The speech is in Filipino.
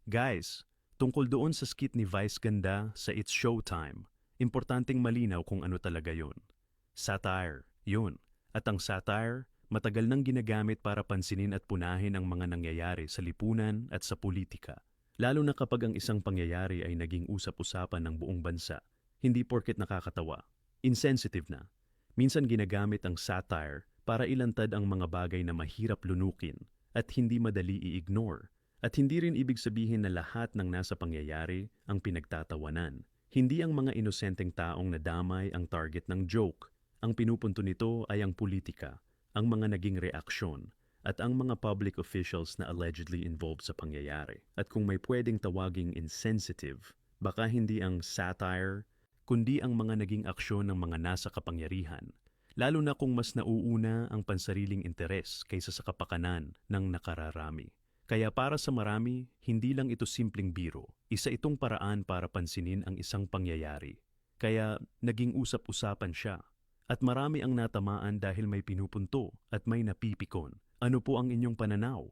Guys, tungkol doon sa skit ni Vice Ganda sa It's Showtime, importanteng malinaw kung ano talaga yon. Satire, yun. At ang satire, matagal nang ginagamit para pansinin at punahin ang mga nangyayari sa lipunan at sa politika. Lalo na kapag ang isang pangyayari ay naging usap-usapan ng buong bansa, hindi porket nakakatawa. Insensitive na. Minsan ginagamit ang satire para ilantad ang mga bagay na mahirap lunukin at hindi madali i-ignore. At hindi rin ibig sabihin na lahat ng nasa pangyayari ang pinagtatawanan. Hindi ang mga inosenteng taong nadamay ang target ng joke. Ang pinupunto nito ay ang politika, ang mga naging reaksyon, at ang mga public officials na allegedly involved sa pangyayari. At kung may pwedeng tawaging insensitive, baka hindi ang satire, kundi ang mga naging aksyon ng mga nasa kapangyarihan, lalo na kung mas nauuna ang pansariling interes kaysa sa kapakanan ng nakararami. Kaya para sa marami, hindi lang ito simpleng biro, isa itong paraan para pansinin ang isang pangyayari. Kaya naging usap-usapan siya. At marami ang natamaan dahil may pinupunto at may napipikon. Ano po ang inyong pananaw?